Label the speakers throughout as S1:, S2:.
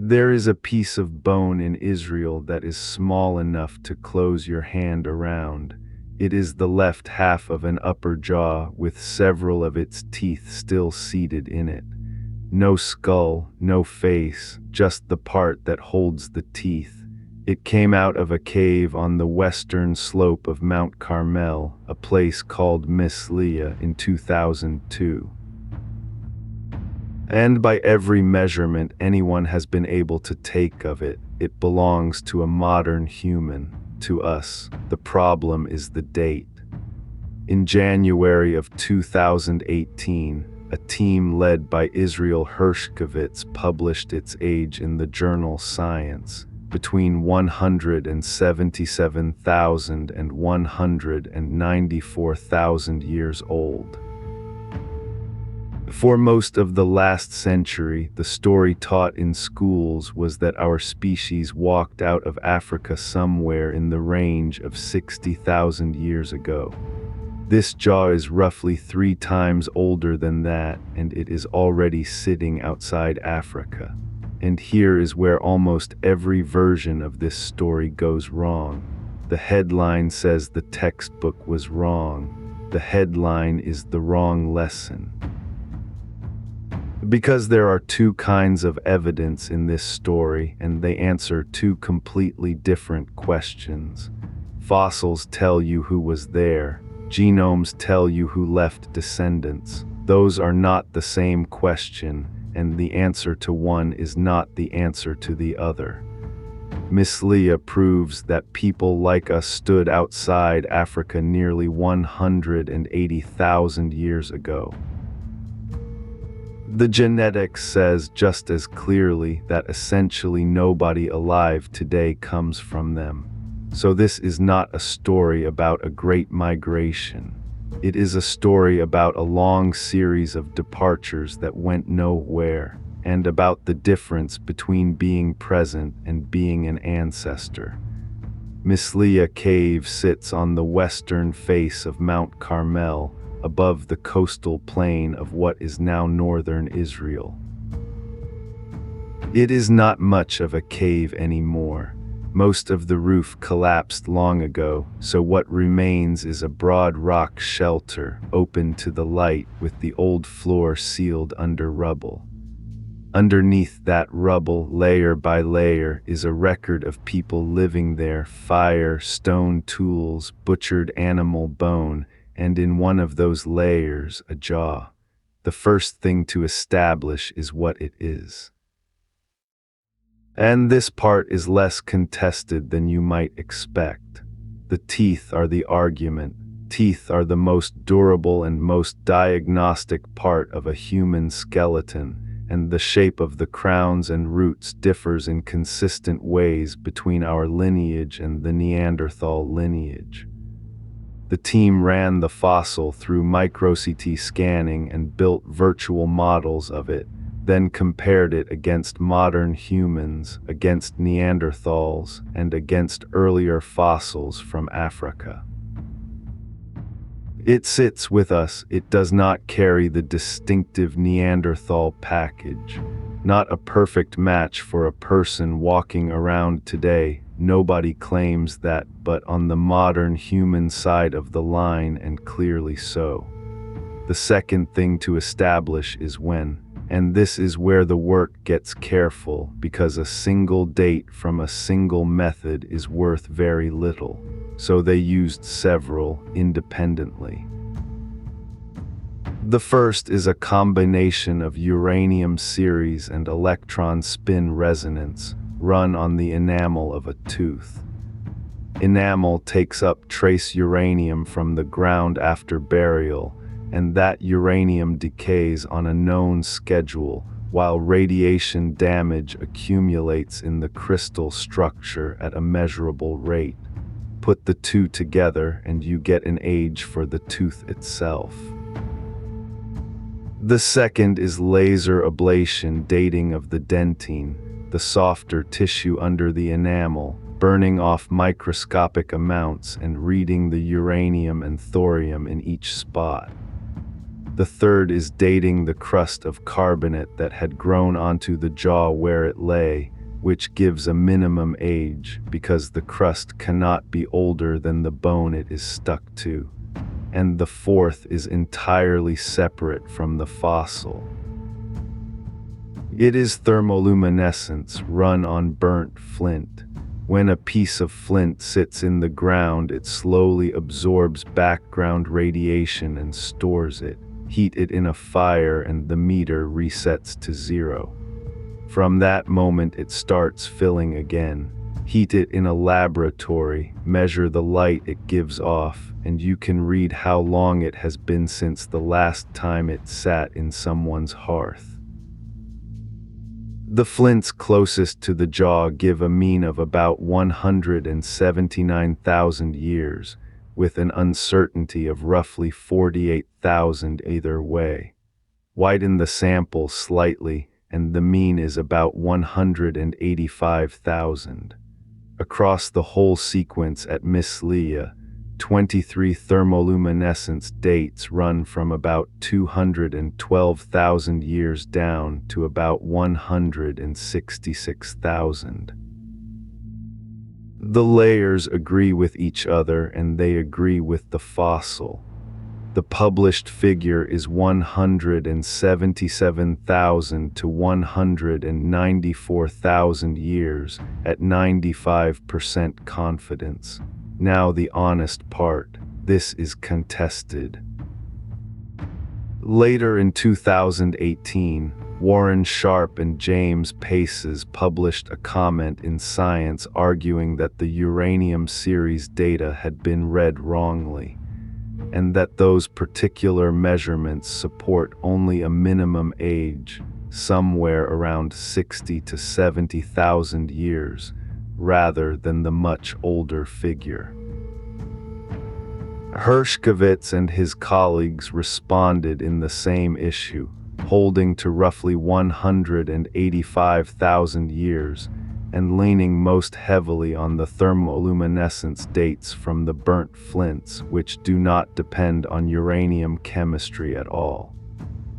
S1: There is a piece of bone in Israel that is small enough to close your hand around. It is the left half of an upper jaw with several of its teeth still seated in it. No skull, no face, just the part that holds the teeth. It came out of a cave on the western slope of Mount Carmel, a place called Misliya, in 2002. And by every measurement anyone has been able to take of it, it belongs to a modern human, to us. The problem is the date. In January of 2018, a team led by Israel Hershkovitz published its age in the journal Science, between 177,000 and 194,000 years old. For most of the last century, the story taught in schools was that our species walked out of Africa somewhere in the range of 60,000 years ago. This jaw is roughly 3 times older than that, and it is already sitting outside Africa. And here is where almost every version of this story goes wrong. The headline says the textbook was wrong. The headline is the wrong lesson. Because there are 2 kinds of evidence in this story, and they answer 2 completely different questions. Fossils tell you who was there. Genomes tell you who left descendants. Those are not the same question, and the answer to one is not the answer to the other. Misliya proves that people like us stood outside Africa nearly 180,000 years ago. The genetics says just as clearly that essentially nobody alive today comes from them. So this is not a story about a great migration. It is a story about a long series of departures that went nowhere, and about the difference between being present and being an ancestor. Misliya Cave sits on the western face of Mount Carmel, above the coastal plain of what is now northern Israel. It is not much of a cave anymore. Most of the roof collapsed long ago, so what remains is a broad rock shelter, open to the light, with the old floor sealed under rubble. Underneath that rubble, layer by layer, is a record of people living there: fire, stone tools, butchered animal bone, and in one of those layers, a jaw. The first thing to establish is what it is. And this part is less contested than you might expect. The teeth are the argument. Teeth are the most durable and most diagnostic part of a human skeleton, and the shape of the crowns and roots differs in consistent ways between our lineage and the Neanderthal lineage. The team ran the fossil through micro-CT scanning and built virtual models of it, then compared it against modern humans, against Neanderthals, and against earlier fossils from Africa. It sits with us. It does not carry the distinctive Neanderthal package. Not a perfect match for a person walking around today. Nobody claims that, but on the modern human side of the line, and clearly so. The second thing to establish is when, and this is where the work gets careful, because a single date from a single method is worth very little, so they used several independently. The first is a combination of uranium series and electron spin resonance, run on the enamel of a tooth. Enamel takes up trace uranium from the ground after burial, and that uranium decays on a known schedule, while radiation damage accumulates in the crystal structure at a measurable rate. Put the 2 together and you get an age for the tooth itself. The second is laser ablation dating of the dentine, the softer tissue under the enamel, burning off microscopic amounts and reading the uranium and thorium in each spot. The third is dating the crust of carbonate that had grown onto the jaw where it lay, which gives a minimum age because the crust cannot be older than the bone it is stuck to. And the fourth is entirely separate from the fossil. It is thermoluminescence run on burnt flint. When a piece of flint sits in the ground, it slowly absorbs background radiation and stores it. Heat it in a fire and the meter resets to 0. From that moment it starts filling again. Heat it in a laboratory, measure the light it gives off, and you can read how long it has been since the last time it sat in someone's hearth. The flints closest to the jaw give a mean of about 179,000 years, with an uncertainty of roughly 48,000 either way. Widen the sample slightly, and the mean is about 185,000. Across the whole sequence at Misliya, 23 thermoluminescence dates run from about 212,000 years down to about 166,000. The layers agree with each other and they agree with the fossil. The published figure is 177,000 to 194,000 years at 95% confidence. Now the honest part, this is contested. Later in 2018, Warren Sharp and James Paces published a comment in Science arguing that the uranium series data had been read wrongly, and that those particular measurements support only a minimum age, somewhere around 60 to 70,000 years, rather than the much older figure. Hershkovitz and his colleagues responded in the same issue, holding to roughly 185,000 years, and leaning most heavily on the thermoluminescence dates from the burnt flints, which do not depend on uranium chemistry at all.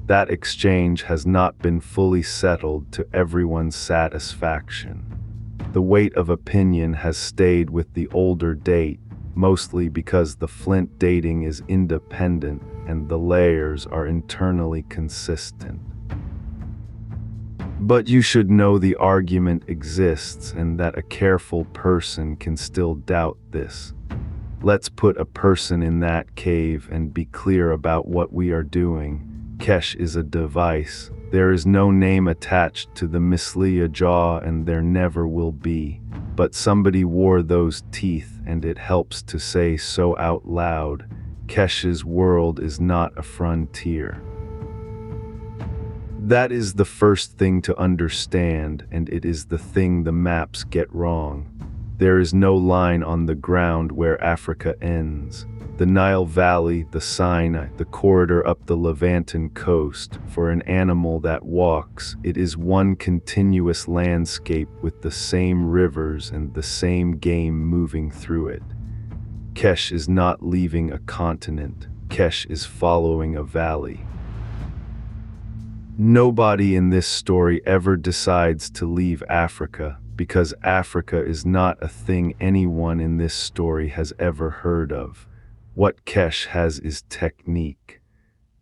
S1: That exchange has not been fully settled to everyone's satisfaction. The weight of opinion has stayed with the older date, mostly because the flint dating is independent and the layers are internally consistent. But you should know the argument exists and that a careful person can still doubt this. Let's put a person in that cave and be clear about what we are doing. Kesh is a device. There is no name attached to the Misliya jaw and there never will be. But somebody wore those teeth and it helps to say so out loud. Kesh's world is not a frontier. That is the first thing to understand, and it is the thing the maps get wrong. There is no line on the ground where Africa ends. The Nile Valley, the Sinai, the corridor up the Levantan coast, for an animal that walks, it is one continuous landscape with the same rivers and the same game moving through it. Kesh is not leaving a continent. Kesh is following a valley. Nobody in this story ever decides to leave Africa, because Africa is not a thing anyone in this story has ever heard of. What Kesh has is technique.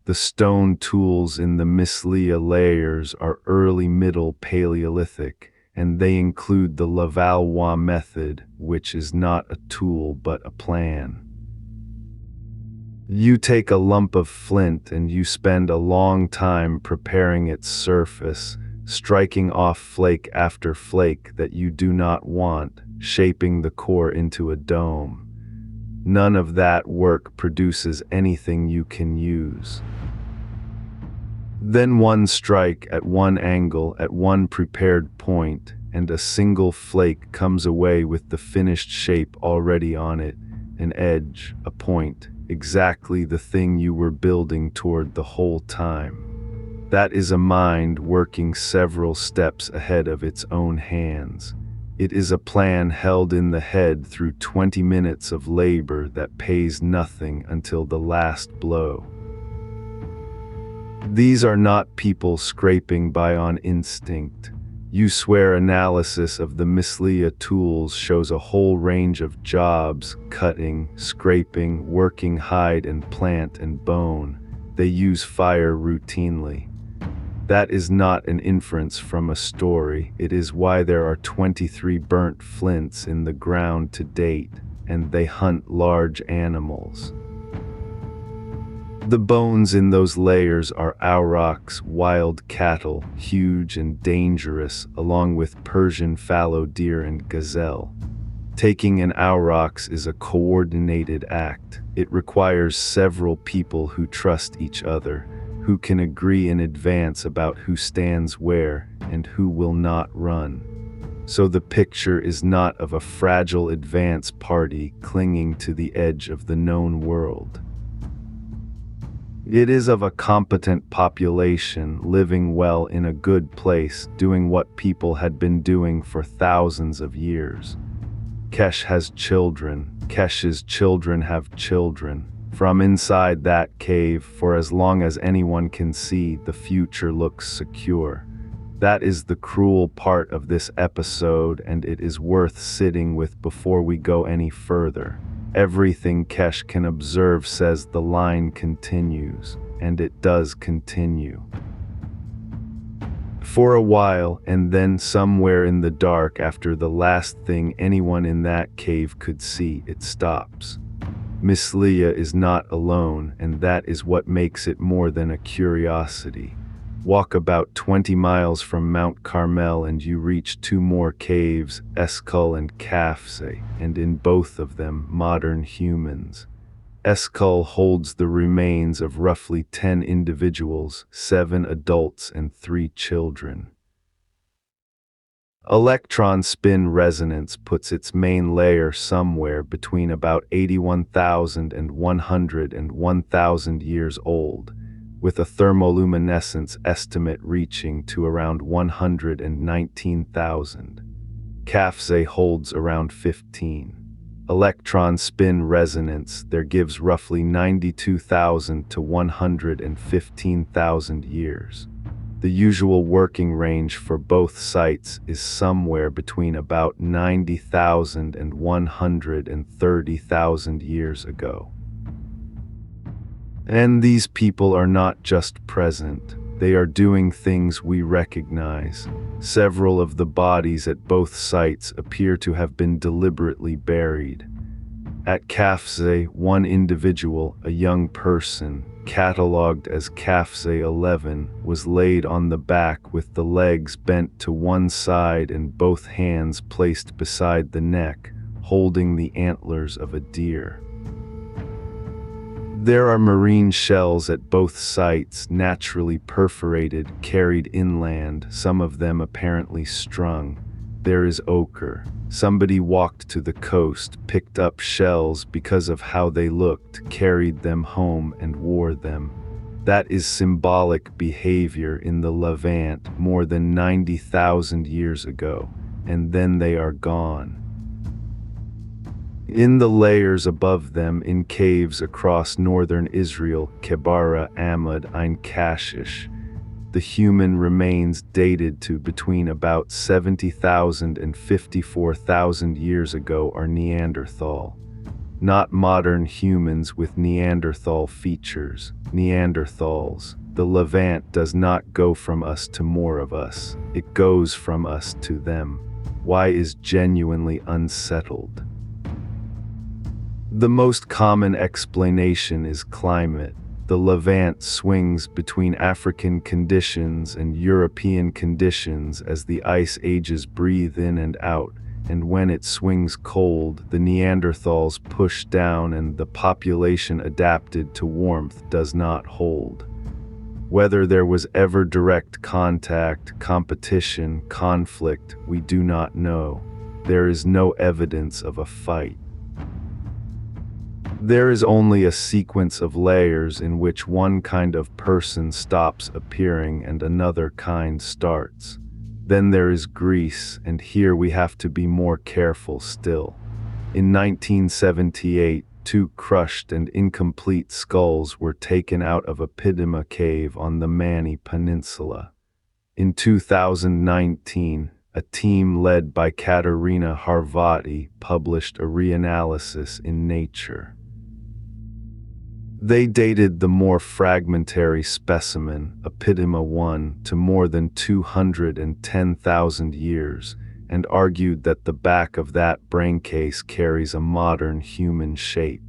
S1: The stone tools in the Misliya layers are early Middle Paleolithic, and they include the Levallois method, which is not a tool but a plan. You take a lump of flint and you spend a long time preparing its surface, striking off flake after flake that you do not want, shaping the core into a dome. None of that work produces anything you can use. Then one strike at one angle at one prepared point, and a single flake comes away with the finished shape already on it, an edge, a point, exactly the thing you were building toward the whole time. That is a mind working several steps ahead of its own hands. It is a plan held in the head through 20 minutes of labor that pays nothing until the last blow. These are not people scraping by on instinct. You swear analysis of the Misliya tools shows a whole range of jobs: cutting, scraping, working hide and plant and bone. They use fire routinely. That is not an inference from a story. It is why there are 23 burnt flints in the ground to date, and they hunt large animals. The bones in those layers are aurochs, wild cattle, huge and dangerous, along with Persian fallow deer and gazelle. Taking an aurochs is a coordinated act. It requires several people who trust each other, who can agree in advance about who stands where and who will not run. So the picture is not of a fragile advance party clinging to the edge of the known world. It is of a competent population living well in a good place, doing what people had been doing for thousands of years. Kesh has children. Kesh's children have children. From inside that cave, for as long as anyone can see, the future looks secure. That is the cruel part of this episode, and it is worth sitting with before we go any further. Everything Kesh can observe says the line continues, and it does continue. For a while, and then somewhere in the dark, after the last thing anyone in that cave could see, it stops. Misliya is not alone, and that is what makes it more than a curiosity. Walk about 20 miles from Mount Carmel and you reach two more caves, Eskul and Kafse, and in both of them modern humans. Eskul holds the remains of roughly 10 individuals, 7 adults and 3 children. Electron spin resonance puts its main layer somewhere between about 81,000 and 101,000 years old, with a thermoluminescence estimate reaching to around 119,000. Kafse holds around 15. Electron spin resonance there gives roughly 92,000 to 115,000 years. The usual working range for both sites is somewhere between about 90,000 and 130,000 years ago. And these people are not just present, they are doing things we recognize. Several of the bodies at both sites appear to have been deliberately buried. At Kafse, one individual, a young person, catalogued as Kafse 11, was laid on the back with the legs bent to one side and both hands placed beside the neck, holding the antlers of a deer. There are marine shells at both sites, naturally perforated, carried inland, some of them apparently strung. There is ochre. Somebody walked to the coast, picked up shells because of how they looked, carried them home and wore them. That is symbolic behavior in the Levant more than 90,000 years ago, and then they are gone. In the layers above them, in caves across northern Israel, Kebara, Amud, Ein Kashish, the human remains dated to between about 70,000 and 54,000 years ago are Neanderthal. Not modern humans with Neanderthal features, Neanderthals. The Levant does not go from us to more of us, it goes from us to them. Why is genuinely unsettled? The most common explanation is climate. The Levant swings between African conditions and European conditions as the ice ages breathe in and out, and when it swings cold, the Neanderthals push down and the population adapted to warmth does not hold. Whether there was ever direct contact, competition, conflict, we do not know. There is no evidence of a fight. There is only a sequence of layers in which one kind of person stops appearing and another kind starts. Then there is Greece, and here we have to be more careful still. In 1978, 2 crushed and incomplete skulls were taken out of Misliya Cave on the Mani Peninsula. In 2019, a team led by Katerina Harvati published a reanalysis in Nature. They dated the more fragmentary specimen, Epidema 1, to more than 210,000 years, and argued that the back of that brain case carries a modern human shape.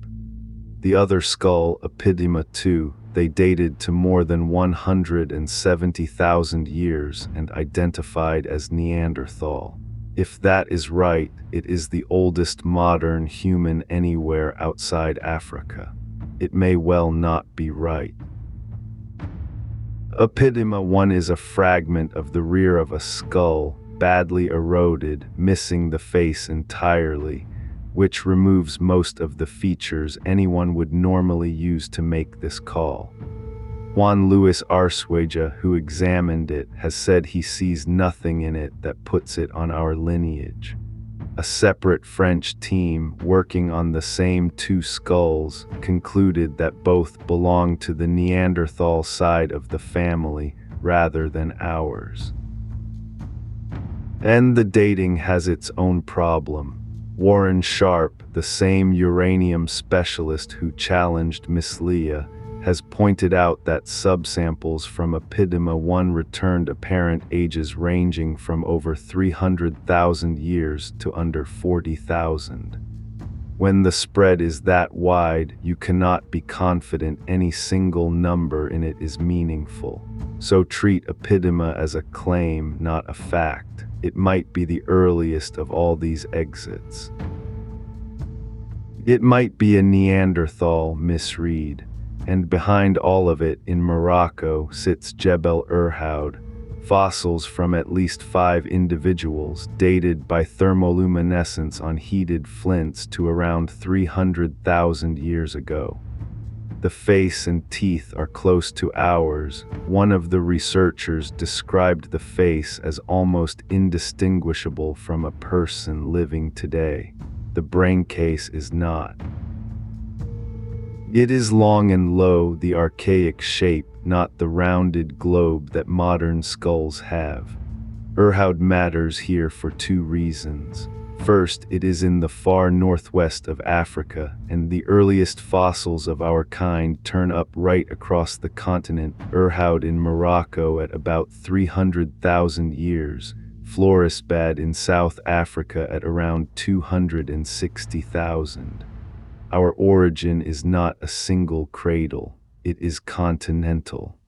S1: The other skull, Epidema 2, they dated to more than 170,000 years and identified as Neanderthal. If that is right, it is the oldest modern human anywhere outside Africa. It may well not be right. Epidema 1 is a fragment of the rear of a skull, badly eroded, missing the face entirely, which removes most of the features anyone would normally use to make this call. Juan Luis Arzuaga, who examined it, has said he sees nothing in it that puts it on our lineage. A separate French team working on the same 2 skulls concluded that both belong to the Neanderthal side of the family rather than ours. And the dating has its own problem. Warren Sharp, the same uranium specialist who challenged Misliya, has pointed out that subsamples from Epidema 1 returned apparent ages ranging from over 300,000 years to under 40,000. When the spread is that wide, you cannot be confident any single number in it is meaningful. So treat Epidema as a claim, not a fact. It might be the earliest of all these exits. It might be a Neanderthal misread. And behind all of it, in Morocco, sits Jebel Irhoud, fossils from at least 5 individuals, dated by thermoluminescence on heated flints to around 300,000 years ago. The face and teeth are close to ours. One of the researchers described the face as almost indistinguishable from a person living today. The brain case is not. It is long and low, the archaic shape, not the rounded globe that modern skulls have. Irhoud matters here for 2 reasons. First, it is in the far northwest of Africa, and the earliest fossils of our kind turn up right across the continent. Irhoud in Morocco at about 300,000 years, Florisbad in South Africa at around 260,000. Our origin is not a single cradle, it is continental.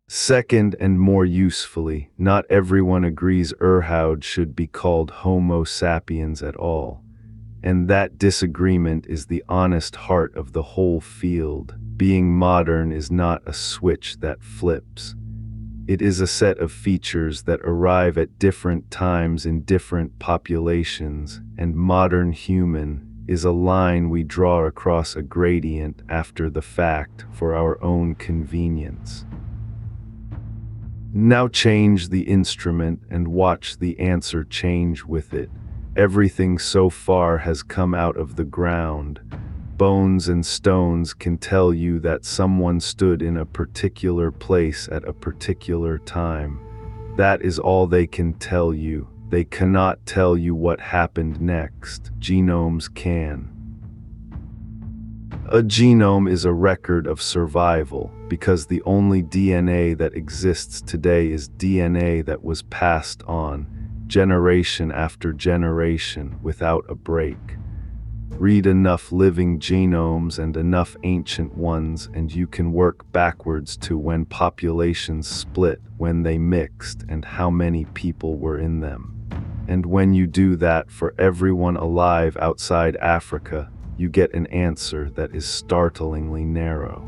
S1: Second, and more usefully, not everyone agrees Irhoud should be called Homo sapiens at all. And that disagreement is the honest heart of the whole field. Being modern is not a switch that flips. It is a set of features that arrive at different times in different populations, and modern human is a line we draw across a gradient after the fact for our own convenience. Now change the instrument and watch the answer change with it. Everything so far has come out of the ground. Bones and stones can tell you that someone stood in a particular place at a particular time. That is all they can tell you. They cannot tell you what happened next. Genomes can. A genome is a record of survival, because the only DNA that exists today is DNA that was passed on, generation after generation, without a break. Read enough living genomes and enough ancient ones, and you can work backwards to when populations split, when they mixed, and how many people were in them. And when you do that for everyone alive outside Africa, you get an answer that is startlingly narrow.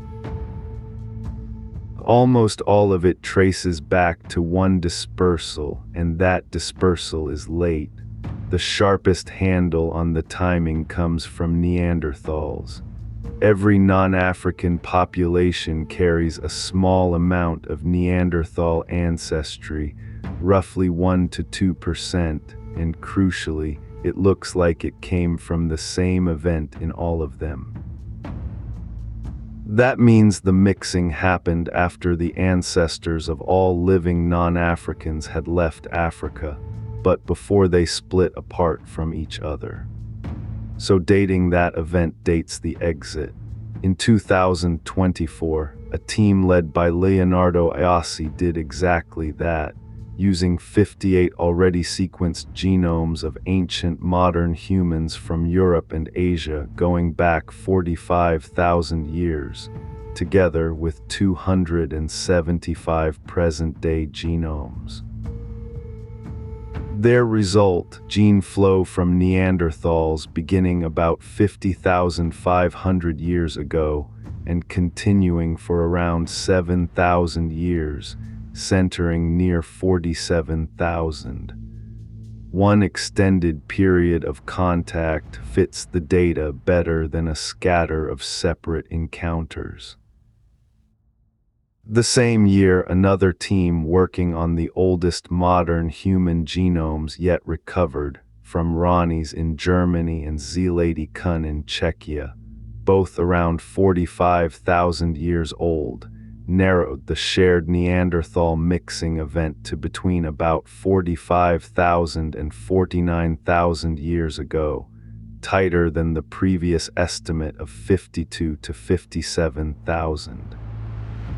S1: Almost all of it traces back to one dispersal, and that dispersal is late. The sharpest handle on the timing comes from Neanderthals. Every non-African population carries a small amount of Neanderthal ancestry, roughly 1 to 2%, and crucially, it looks like it came from the same event in all of them. That means the mixing happened after the ancestors of all living non-Africans had left Africa, but before they split apart from each other. So dating that event dates the exit. In 2024, a team led by Leonardo Iossi did exactly that, using 58 already sequenced genomes of ancient modern humans from Europe and Asia going back 45,000 years, together with 275 present-day genomes. Their result, gene flow from Neanderthals beginning about 50,500 years ago and continuing for around 7,000 years, centering near 47,000. One extended period of contact fits the data better than a scatter of separate encounters. The same year, another team working on the oldest modern human genomes yet recovered, from Ronnies in Germany and Zlady Kun in Czechia, both around 45,000 years old, narrowed the shared Neanderthal mixing event to between about 45,000 and 49,000 years ago, tighter than the previous estimate of 52 to 57,000.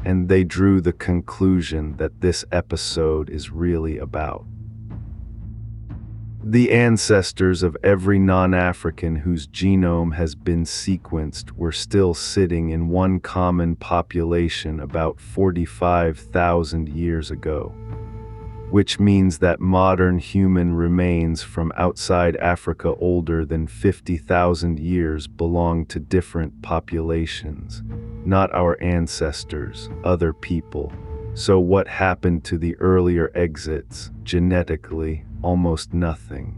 S1: And they drew the conclusion that this episode is really about the ancestors of every non-African whose genome has been sequenced were still sitting in one common population about 45,000 years ago, which means that modern human remains from outside Africa older than 50,000 years belong to different populations, not our ancestors, other people. So what happened to the earlier exits? Genetically, almost nothing.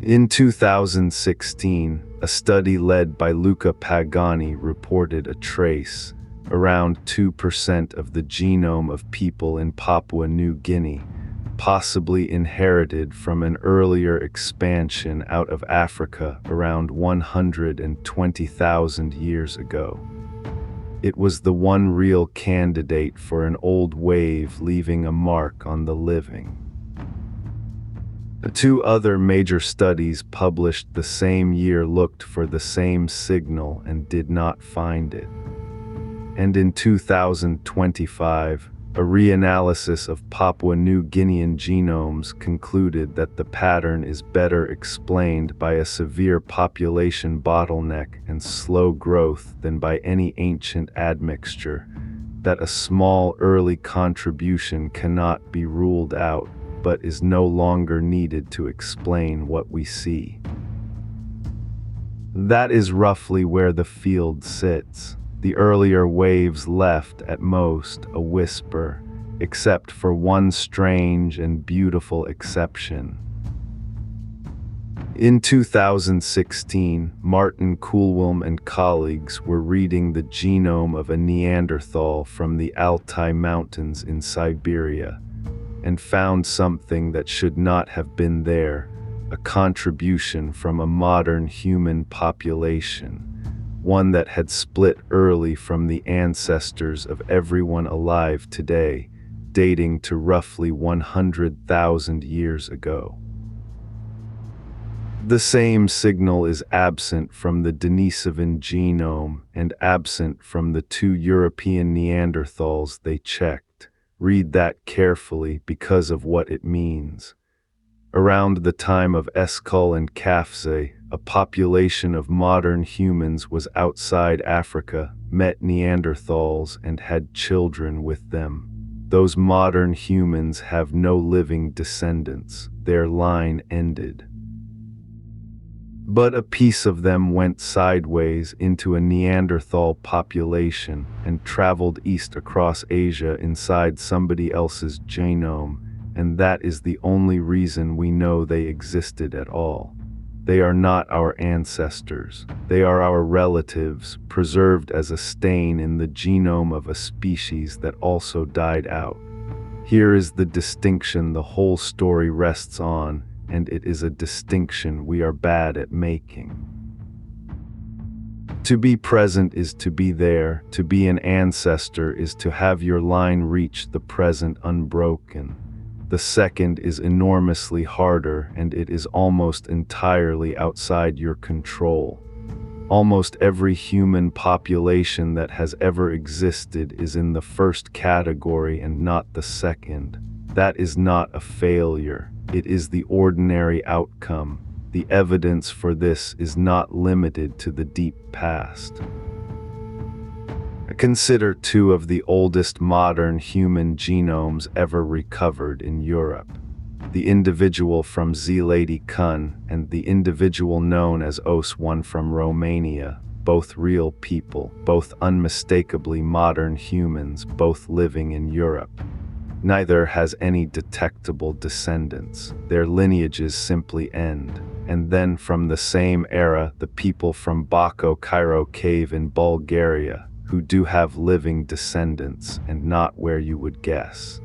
S1: In 2016, a study led by Luca Pagani reported a trace, around 2% of the genome of people in Papua New Guinea, possibly inherited from an earlier expansion out of Africa around 120,000 years ago. It was the one real candidate for an old wave leaving a mark on the living. The two other major studies published the same year looked for the same signal and did not find it. And in 2025, a reanalysis of Papua New Guinean genomes concluded that the pattern is better explained by a severe population bottleneck and slow growth than by any ancient admixture, that a small early contribution cannot be ruled out, but is no longer needed to explain what we see. That is roughly where the field sits. The earlier waves left at most a whisper, except for one strange and beautiful exception. In 2016, Martin Kuhlwilm and colleagues were reading the genome of a Neanderthal from the Altai Mountains in Siberia, and found something that should not have been there, a contribution from a modern human population, one that had split early from the ancestors of everyone alive today, dating to roughly 100,000 years ago. The same signal is absent from the Denisovan genome and absent from the two European Neanderthals they checked. Read that carefully because of what it means. Around the time of Eskol and Kafse, a population of modern humans was outside Africa, met Neanderthals, and had children with them. Those modern humans have no living descendants. Their line ended. But a piece of them went sideways into a Neanderthal population and traveled east across Asia inside somebody else's genome, and that is the only reason we know they existed at all. They are not our ancestors. They are our relatives, preserved as a stain in the genome of a species that also died out. Here is the distinction the whole story rests on, and it is a distinction we are bad at making. To be present is to be there. To be an ancestor is to have your line reach the present unbroken. The second is enormously harder, and it is almost entirely outside your control. Almost every human population that has ever existed is in the first category and not the second. That is not a failure. It is the ordinary outcome. The evidence for this is not limited to the deep past. Consider two of the oldest modern human genomes ever recovered in Europe. The individual from Zlady Kun and the individual known as Os1 from Romania, both real people, both unmistakably modern humans, both living in Europe. Neither has any detectable descendants. Their lineages simply end. And then from the same era, the people from Misliya Cave in Bulgaria, who do have living descendants, and not where you would guess.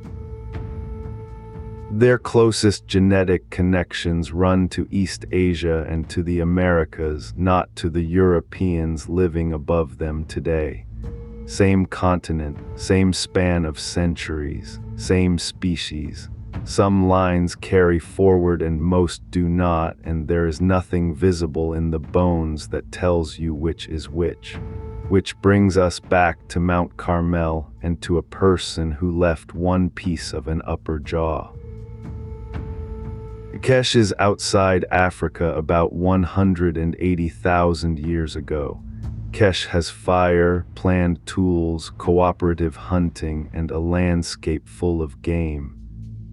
S1: Their closest genetic connections run to East Asia and to the Americas, not to the Europeans living above them today. Same continent, same span of centuries, same species. Some lines carry forward and most do not, and there is nothing visible in the bones that tells you which is which. Which brings us back to Mount Carmel and to a person who left one piece of an upper jaw. Kesh is outside Africa about 180,000 years ago. Kesh has fire, planned tools, cooperative hunting, and a landscape full of game.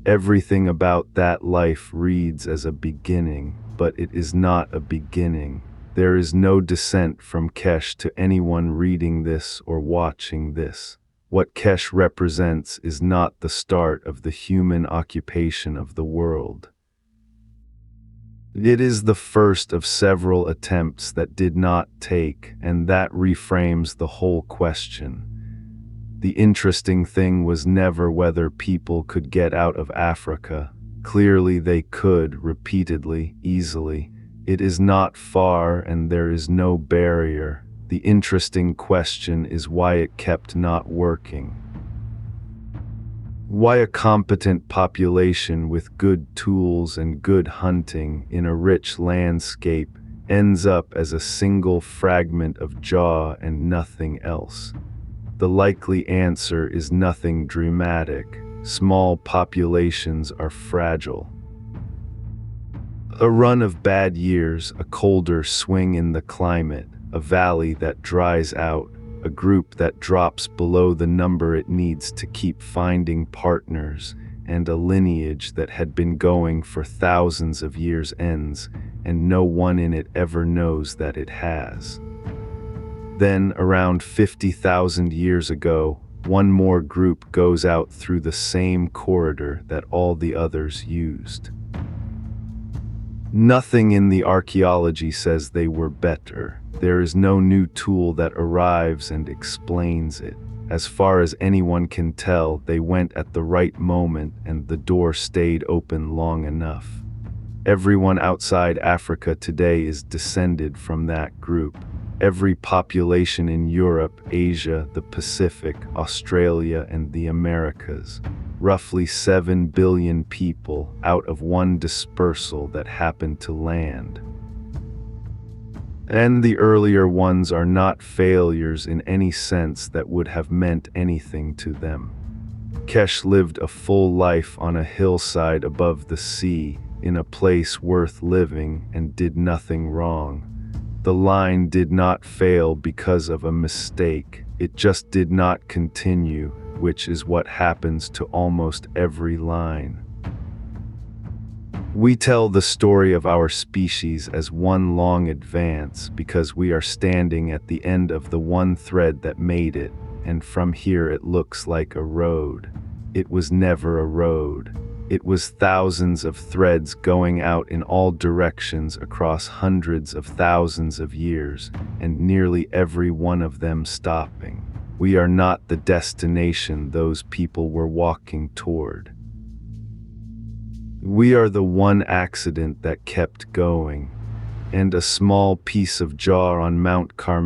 S1: Everything about that life reads as a beginning, but it is not a beginning. There is no descent from Kesh to anyone reading this or watching this. What Kesh represents is not the start of the human occupation of the world. It is the first of several attempts that did not take, and that reframes the whole question. The interesting thing was never whether people could get out of Africa. Clearly they could, repeatedly, easily. It is not far and there is no barrier. The interesting question is why it kept not working. Why a competent population with good tools and good hunting in a rich landscape ends up as a single fragment of jaw and nothing else. The likely answer is nothing dramatic. Small populations are fragile. A run of bad years, a colder swing in the climate, a valley that dries out, a group that drops below the number it needs to keep finding partners, and a lineage that had been going for thousands of years ends, and no one in it ever knows that it has. Then, around 50,000 years ago, one more group goes out through the same corridor that all the others used. Nothing in the archaeology says they were better. There is no new tool that arrives and explains it. As far as anyone can tell, they went at the right moment and the door stayed open long enough. Everyone outside Africa today is descended from that group. Every population in Europe, Asia, the Pacific, Australia, and the Americas. Roughly 7 billion people out of one dispersal that happened to land. And the earlier ones are not failures in any sense that would have meant anything to them. Kesh lived a full life on a hillside above the sea, in a place worth living, and did nothing wrong. The line did not fail because of a mistake, it just did not continue, which is what happens to almost every line. We tell the story of our species as one long advance because we are standing at the end of the one thread that made it, and from here it looks like a road. It was never a road. It was thousands of threads going out in all directions across hundreds of thousands of years, and nearly every one of them stopping. We are not the destination those people were walking toward. We are the one accident that kept going, and a small piece of jaw on Mount Carmel